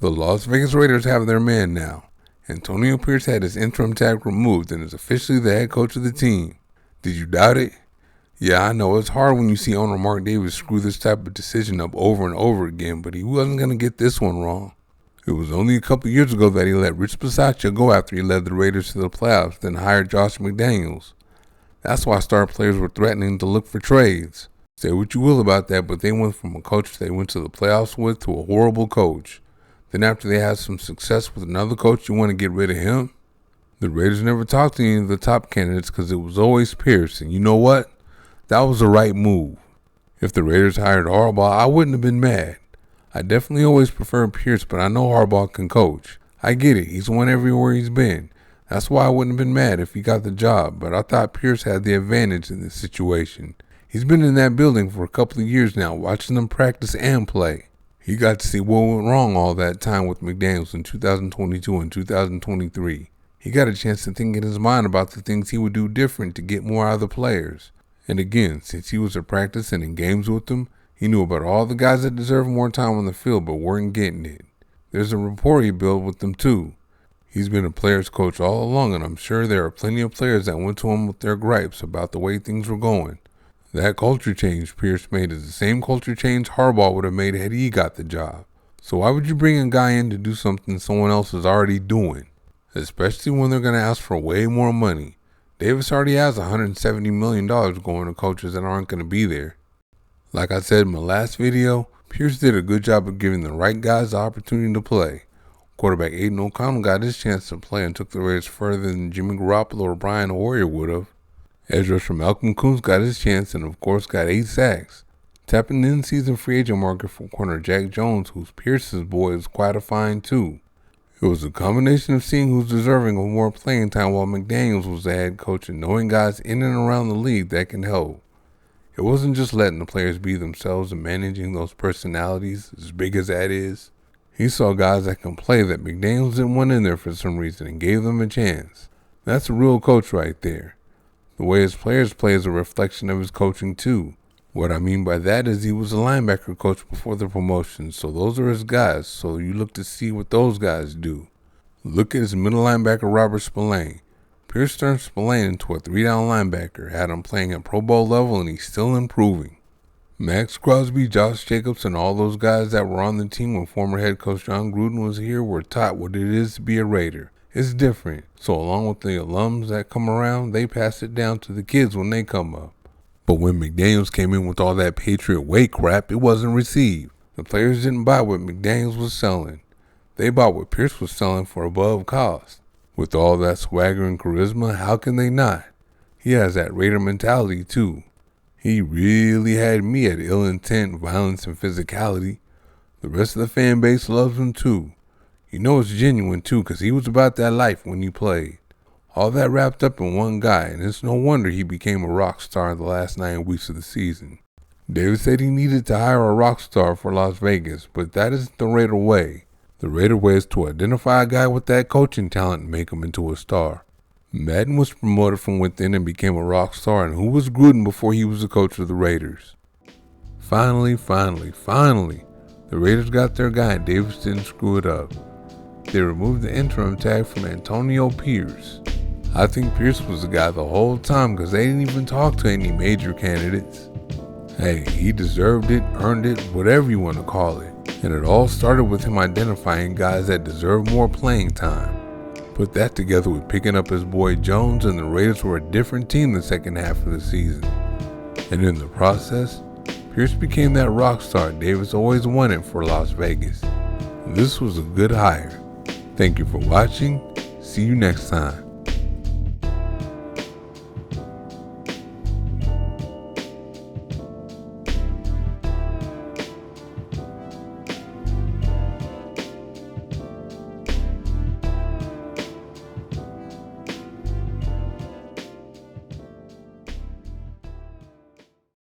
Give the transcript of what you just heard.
The Las Vegas Raiders have their man now. Antonio Pierce had his interim tag removed and is officially the head coach of the team. Did you doubt it? Yeah, I know it's hard when you see owner Mark Davis screw this type of decision up over and over again, but he wasn't going to get this one wrong. It was only a couple years ago that he let Rich Bisaccia go after he led the Raiders to the playoffs, then hired Josh McDaniels. That's why star players were threatening to look for trades. Say what you will about that, but they went from a coach they went to the playoffs with to a horrible coach. Then after they had some success with another coach, you want to get rid of him? The Raiders never talked to any of the top candidates because it was always Pierce, and you know what? That was the right move. If the Raiders hired Harbaugh, I wouldn't have been mad. I definitely always preferred Pierce, but I know Harbaugh can coach. I get it, he's won everywhere he's been. That's why I wouldn't have been mad if he got the job, but I thought Pierce had the advantage in this situation. He's been in that building for a couple of years now, watching them practice and play. He got to see what went wrong all that time with McDaniels in 2022 and 2023. He got a chance to think in his mind about the things he would do different to get more out of the players. And again, since he was at practice and in games with them, he knew about all the guys that deserved more time on the field but weren't getting it. There's a rapport he built with them too. He's been a player's coach all along, and I'm sure there are plenty of players that went to him with their gripes about the way things were going. That culture change Pierce made is the same culture change Harbaugh would have made had he got the job. So why would you bring a guy in to do something someone else is already doing? Especially when they're going to ask for way more money. Davis already has $170 million going to coaches that aren't going to be there. Like I said in my last video, Pierce did a good job of giving the right guys the opportunity to play. Quarterback Aiden O'Connell got his chance to play and took the Raiders further than Jimmy Garoppolo or Brian Hoyer would have. Edge rusher Malcolm Koonce got his chance and of course got 8 sacks. Tapping the in-season free agent market for corner Jack Jones, who's Pierce's boy, is quite a find too. It was a combination of seeing who's deserving of more playing time while McDaniels was the head coach and knowing guys in and around the league that can help. It wasn't just letting the players be themselves and managing those personalities, as big as that is. He saw guys that can play that McDaniels didn't want in there for some reason and gave them a chance. That's a real coach right there. The way his players play is a reflection of his coaching too. What I mean by that is he was a linebacker coach before the promotion, so those are his guys, so you look to see what those guys do. Look at his middle linebacker Robert Spillane. Pierce turned Spillane into a 3-down linebacker, had him playing at Pro Bowl level, and he's still improving. Max Crosby, Josh Jacobs, and all those guys that were on the team when former head coach John Gruden was here were taught what it is to be a Raider. It's different, so along with the alums that come around, they pass it down to the kids when they come up. But when McDaniels came in with all that Patriot way crap, it wasn't received. The players didn't buy what McDaniels was selling. They bought what Pierce was selling for above cost. With all that swagger and charisma, how can they not? He has that Raider mentality too. He really had me at ill intent, violence, and physicality. The rest of the fan base loves him too. You know it's genuine too, because he was about that life when he played. All that wrapped up in one guy, and it's no wonder he became a rock star in the last 9 weeks of the season. Davis said he needed to hire a rock star for Las Vegas, but that isn't the Raider way. The Raider way is to identify a guy with that coaching talent and make him into a star. Madden was promoted from within and became a rock star, and who was Gruden before he was the coach of the Raiders? Finally, the Raiders got their guy and Davis didn't screw it up. They removed the interim tag from Antonio Pierce. I think Pierce was the guy the whole time because they didn't even talk to any major candidates. Hey, he deserved it, earned it, whatever you want to call it. And it all started with him identifying guys that deserve more playing time. Put that together with picking up his boy Jones, and the Raiders were a different team the second half of the season. And in the process, Pierce became that rock star Davis always wanted for Las Vegas. This was a good hire. Thank you for watching. See you next time.